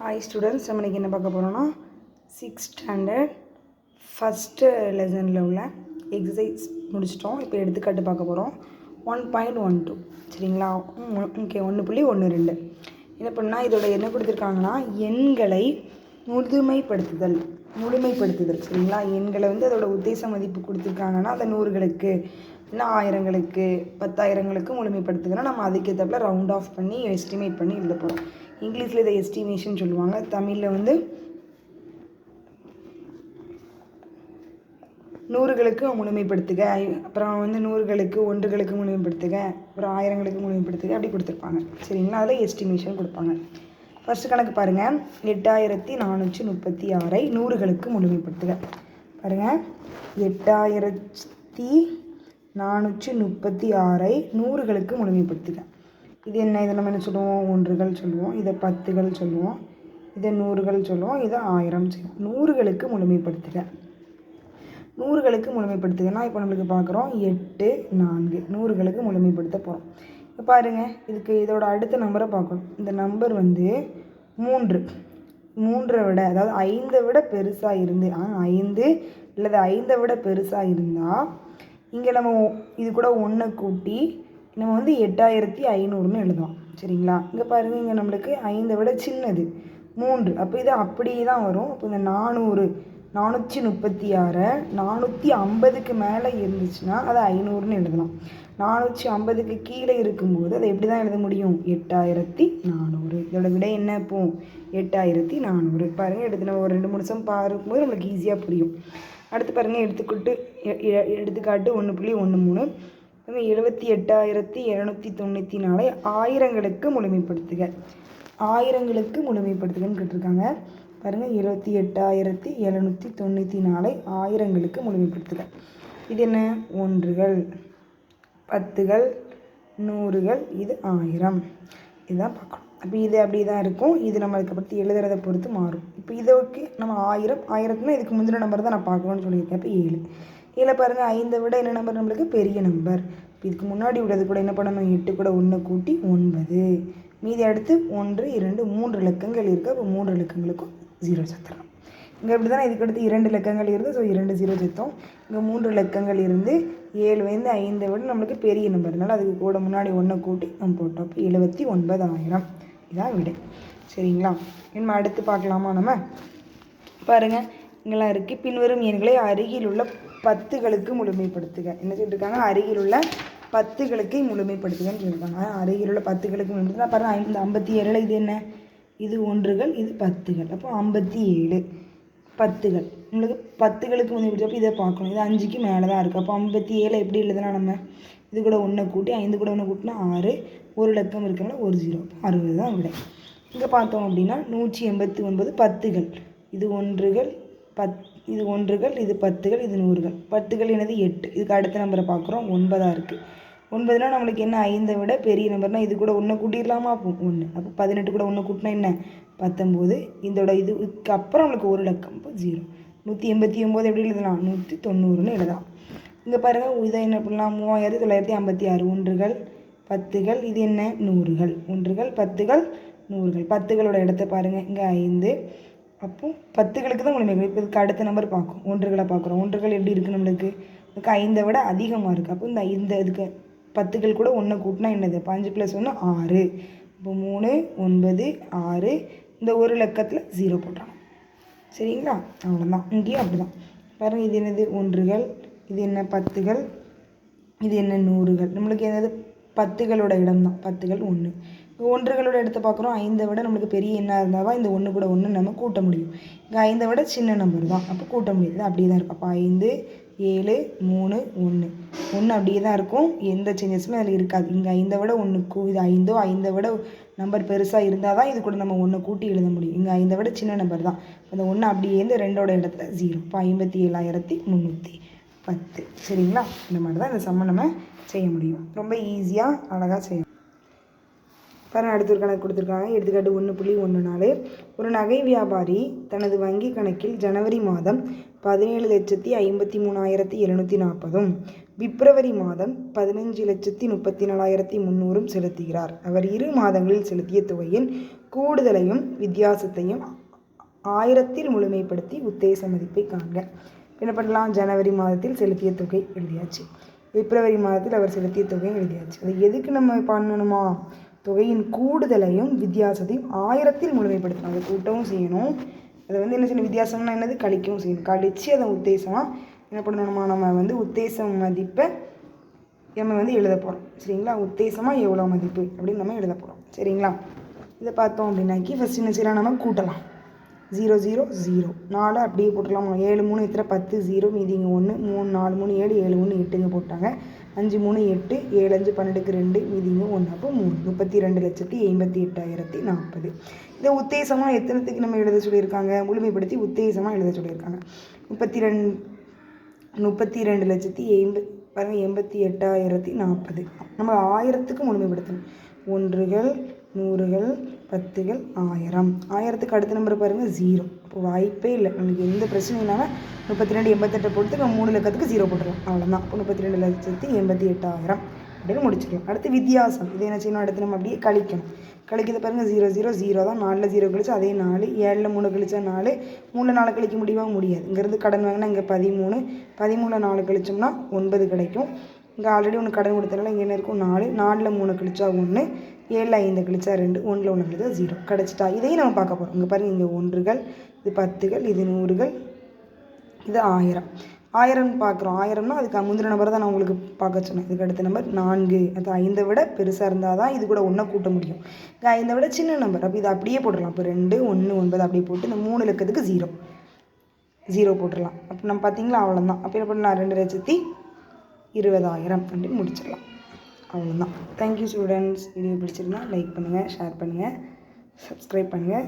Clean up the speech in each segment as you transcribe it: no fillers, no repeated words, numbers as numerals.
Hi students, நம்ம இன்றைக்கி என்ன பார்க்க போகிறோன்னா 6th ஸ்டாண்டர்ட் ஃபஸ்ட்டு லெசனில் உள்ள எக்ஸசைஸ் முடிச்சிட்டோம். இப்போ எடுத்துக்காட்டு பார்க்க போகிறோம். 1.12 சரிங்களா? ஓகே, 1.12 என்ன பண்ணால் இதோட என்ன கொடுத்துருக்காங்கன்னா எண்களை முழுமைப்படுத்துதல் சரிங்களா? எண்களை அதோட உத்தேச மதிப்பு கொடுத்துருக்காங்கன்னா அந்த 100களுக்கு இல்லை 1000களுக்கு 10,000களுக்கு முழுமைப்படுத்துதுன்னா நம்ம அதுக்கேற்றப்பல ரவுண்ட் ஆஃப் பண்ணி எஸ்டிமேட் பண்ணி எழுத போகிறோம். இங்கிலீஷில் இதை எஸ்டிமேஷன் சொல்லுவாங்க, தமிழில் 100களுக்கு முழுமைப்படுத்துக, அப்புறம் 100களுக்கு 1களுக்கு முழுமைப்படுத்துக, அப்புறம் 1000களுக்கு முழுமைப்படுத்துக, அப்படி கொடுத்துருப்பாங்க சரிங்களா? அதில் எஸ்டிமேஷன் கொடுப்பாங்க. ஃபஸ்ட்டு கணக்கு பாருங்கள், 8436ஐ 100களுக்கு முழுமைப்படுத்துக. பாருங்கள், 8436ஐ 100களுக்கு முழுமைப்படுத்துக. இது என்ன? இதை நம்ம என்ன சொல்லுவோம்? 1கள் சொல்லுவோம், இதை 10கள் சொல்லுவோம், இதை 100கள் சொல்லுவோம், இதை 1000 சொல்லுவோம். 100களுக்கு முழுமைப்படுத்துக. 100களுக்கு முழுமைப்படுத்துகன்னா இப்போ நம்மளுக்கு பார்க்குறோம் 8 4 100களுக்கு முழுமைப்படுத்த போகிறோம். இப்போ பாருங்கள், இதோட அடுத்த நம்பரை பார்க்கணும். இந்த நம்பர் 3 விட, அதாவது 5 விட பெருசாக இருந்து 5 அல்லது 5 விட பெருசாக இருந்தால் இங்கே நம்ம இது கூட 1 கூட்டி நம்ம 8500ன்னு எழுதலாம் சரிங்களா? இங்கே பாருங்கள், இங்கே நம்மளுக்கு 5 விட சின்னது 3, அப்போ இது அப்படியே தான் வரும். அப்போ இந்த 436 450க்கு மேலே இருந்துச்சுன்னா அதை 500ன்னு எழுதலாம். 450க்கு கீழே இருக்கும்போது அதை எப்படி தான் எழுத முடியும்? 8400. இதோட விடை என்ன? இப்போ 8400. பாருங்கள், எடுத்து நம்ம ஒரு 2-3 நிமிஷம் பார்க்கும்போது நம்மளுக்கு ஈஸியாக புரியும். அடுத்து பாருங்கள், எடுத்துக்காட்டு 1.13 78,794ஐ 1000களுக்கு முழுமைப்படுத்துக. 1000களுக்கு முழுமைப்படுத்துகன்னு கேட்டிருக்காங்க. பாருங்கள், 78,794ஐ 1000களுக்கு முழுமைப்படுத்துக. இது என்ன? 1கள் 10கள் 100கள், இது 1000. இதுதான் பார்க்கணும். அப்போ இது அப்படி தான் இருக்கும். இது நம்மளுக்கு பற்றி எழுதுறதை பொறுத்து மாறும். இப்போ இதோக்கு நம்ம 1000க்குன்னா இதுக்கு முந்தின நம்பர் தான் நான் பார்க்கணும்னு சொல்லியிருக்கேன். இப்போ 7 பாருங்கள், 5 விட என்ன நம்பர் நம்மளுக்கு? பெரிய நம்பர். இதுக்கு முன்னாடி உள்ளது கூட என்ன பண்ணணும்? 8 கூட 1 கூட்டி 9. மீதி அடுத்து 1 2 3 இலக்கங்கள் இருக்குது. அப்போ 3 இலக்கங்களுக்கும் 0 சேர்த்துறோம். இங்கே அப்படி தானே, இதுக்கு அடுத்து 2 இலக்கங்கள் இருந்து, ஸோ 2 0 சேர்த்தோம். இங்கே 3 இலக்கங்கள் இருந்து 7 5 விட நம்மளுக்கு பெரிய நம்பர், அதனால் அதுக்கு கூட முன்னாடி 1 கூட்டி நம்ம போட்டோம். அப்போ 79,000. இதான் விடை சரிங்களா? நம்ம அடுத்து பார்க்கலாமா? நம்ம பாருங்கள், இங்கெல்லாம் இருக்குது. பின்வரும் எண்களை அருகில் உள்ள 10களுக்கு முழுமைப்படுத்துக. என்ன சொல்லியிருக்காங்க? அருகில் உள்ள 10களுக்கு முழுமைப்படுத்துகன்னு சொல்லியிருக்காங்க. அருகில் உள்ள 10களுக்கு முழுமைப்படுத்துனா பாருங்கள், இந்த 57 இது என்ன? இது 1கள், இது 10கள். அப்போ 57 10கள். நம்மளுக்கு 10களுக்கு முழுமைப்படுத்த இதை பார்க்கணும். இது 5க்கு மேலே தான் இருக்குது. அப்போ 57 எப்படி எழுதலாம்? நம்ம இது கூட 1 கூட்டி 5 கூட 1 கூட்டினா 6, ஒரு இலக்கம் இருக்கிறனால ஒரு 0, 60 தான் விடை. இங்கே பார்த்தோம் அப்படின்னா 189 10கள். இது 1கள், இது 1கள், இது 10கள், இது 100கள். 10கள் என்னது? 8. இதுக்கு அடுத்த நம்பரை பார்க்குறோம், 9ஆக இருக்குது. 9னா நம்மளுக்கு என்ன? 5 விட பெரிய நம்பர்னால் இது கூட 1 கூட்டிடலாமா? அப்போ 1. அப்போ 18 கூட 1 கூட்டினா என்ன? 19. இதோட இதுக்கு அப்புறம் நம்மளுக்கு ஒரு இலக்கம், இப்போ 0. 189 எப்படி எழுதலாம்? 190ன்னு எழுதலாம். இங்கே பாருங்கள், இதை என்ன பண்ணலாம்? 3956 1கள் 10கள், இது என்ன? 100கள். 1கள் 10கள் 100கள். 10களோட இடத்த பாருங்கள், இங்கே 5. அப்போ 10களுக்கு தான் முழுமை. இப்போ இதுக்கு அடுத்த நம்பர் பார்க்கும், 1களை பார்க்குறோம். 1கள் எப்படி இருக்குது? நம்மளுக்கு 5 விட அதிகமாக இருக்குது. அப்போ இந்த இதுக்கு 10கள் கூட 1 கூட்டினா என்னது? 5 + 1 6. இப்போ 3 9 6. இந்த ஒரு இலக்கத்தில் 0 போட்டுறோம் சரிங்களா? அவ்வளோதான். இங்கேயும் அப்படி தான் பாருங்கள். இது என்னது? 1கள், இது என்ன? 10கள், இது என்ன? 100கள். நம்மளுக்கு என்னது? 10களோட இடம் தான். 10கள் 1. 1களோட இடத்த பார்க்குறோம். 5 விட நம்மளுக்கு பெரிய எண்ணாக இருந்தால் இந்த 1 கூட 1 நம்ம கூட்ட முடியும். இங்கே 5 விட சின்ன நம்பர் தான், அப்போ கூட்ட முடியாது. அப்படியே தான் இருக்கும். அப்போ 5 7 3 1 அப்படியே தான் இருக்கும். எந்த சேஞ்சஸுமே அதில் இருக்காது. இங்கே 5 விட 1 இது 5 விட நம்பர் பெருசாக இருந்தால் தான் இது கூட நம்ம 1 கூட்டி எழுத முடியும். இங்கே 5 விட சின்ன நம்பர் தான். அந்த 1 அப்படியே இந்த 2ஓட இடத்துல 0. இப்போ 57,310 சரிங்களா? இந்த மாதிரி தான் இந்த சம்மை நம்ம செய்ய முடியும். ரொம்ப ஈஸியாக அழகாக செய்யணும். பாருங்கள், அடுத்த ஒரு கணக்கு கொடுத்துருக்காங்க. எடுத்துக்காட்டு 1.14 ஒரு நகை வியாபாரி தனது வங்கி கணக்கில் ஜனவரி மாதம் 17,53,740 பிப்ரவரி மாதம் 15,34,300 செலுத்துகிறார். அவர் 2 மாதங்களில் செலுத்திய தொகையின் கூடுதலையும் வித்தியாசத்தையும் 1000 முழுமைப்படுத்தி உத்தேச மதிப்பை காண்க. என்ன பண்ணலாம்? ஜனவரி மாதத்தில் செலுத்திய தொகை எழுதியாச்சு, பிப்ரவரி மாதத்தில் அவர் செலுத்திய தொகை எழுதியாச்சு. அது எதுக்கு நம்ம பண்ணணுமா? தொகையின் கூடுதலையும் வித்தியாசத்தையும் 1000 முழுமைப்படுத்தணும். அதை கூட்டவும் செய்யணும், அதை என்ன செய்யணும்? வித்தியாசம்னா என்னது? கழிக்கவும் செய்யணும். கழித்து அதை உத்தேசமாக என்ன பண்ணணுமா? நம்ம உத்தேச மதிப்பை நம்ம எழுத போகிறோம். சரிங்களா? உத்தேசமாக எவ்வளோ மதிப்பு அப்படின்னு நம்ம எழுத போகிறோம். சரிங்களா? இதை பார்த்தோம் அப்படின்னாக்கி ஃபஸ்ட் என்ன செய்யலாம்? நம்ம கூட்டலாம். 0 0 0 4 அப்படியே போட்டுடலாமா? 7 3 எத்தனை? 10 0 மீதிங்க 1 3 4 3 7 7 1 8ங்க போட்டாங்க. 5 3 8 7 5 12க்கு 2 மீதிங்க 1 அப்போ 3 32,88,040. இதை உத்தேசமாக எத்தனத்துக்கு நம்ம எழுத சொல்லியிருக்காங்க? முழுமைப்படுத்தி உத்தேசமாக எழுத சொல்லியிருக்காங்க. 32,88,040. நம்ம 1000க்கு முழுமைப்படுத்தணும். ஒன்றுகள், நூறுகள், பத்துகள், 1000. 1000க்கு அடுத்த நம்பர் பாருங்கள் 0. அப்போ வாய்ப்பே இல்லை, நமக்கு எந்த பிரச்சனையும் இல்லாமல் 32 88 போட்டு நம்ம 3 இலக்கத்துக்கு 0 போட்டுடலாம். அவ்வளோதான். அப்போ 32,88,000 அப்படின்னு முடிச்சிடலாம். அடுத்து வித்தியாசம். இதை என்ன செய்யணும்? அடுத்து நம்ம அப்படியே கழிக்கணும். கழிக்கிறது பாருங்கள் 0 0 0 தான். 4ல் 0 கழிச்சா அதே 4, 7ல் 3 கழிச்சா 4, 3ல் 4 கழிக்க முடியுமா? முடியாது. இங்கேருந்து கடன் வாங்கினா இங்கே 13, 13ல் 4 கழிச்சோம்னா 9 கிடைக்கும். இங்கே ஆல்ரெடி ஒன்று கடன் கொடுத்தனால இங்கே என்ன இருக்கும்? 4, 4ல் 3 கழிச்சா 1, 7ல் 5 கழிச்சா 2, 1ல் 1 கழிச்சா 0 கிடச்சிட்டா. இதையும் நம்ம பார்க்க போகிறோம். இங்கே பாருங்கள், இங்கே ஒன்றுகள், இது பத்துகள், இது நூறுகள், இது 1000. 1000 பார்க்குறோம். 1000னா அதுக்கு முந்தின நம்பர் தான் நான் உங்களுக்கு பார்க்க சொன்னேன். இதுக்கு அடுத்த நம்பர் 4. அது 5 விட பெருசாக இருந்தால் தான் இது கூட 1 கூட்ட முடியும். இது 5 விட சின்ன நம்பர். அப்போ இது அப்படியே போட்டுடலாம். இப்போ 2 1 9 அப்படியே போட்டு இந்த 3 இலக்கத்துக்கு 0 போட்டுடலாம். அப்போ நம்ம பார்த்தீங்களா? அவ்வளோதான். அப்போ என்ன பண்ணலாம்? 2,20,000 அப்படின்னு முடிச்சிடலாம். அவ்வளோதான். Thank you students. வீடியோ பிடிச்சிருந்தா லைக் பண்ணுங்கள், ஷேர் பண்ணுங்கள், சப்ஸ்கிரைப் பண்ணுங்கள்.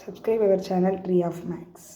Subscribe our channel tree of maths.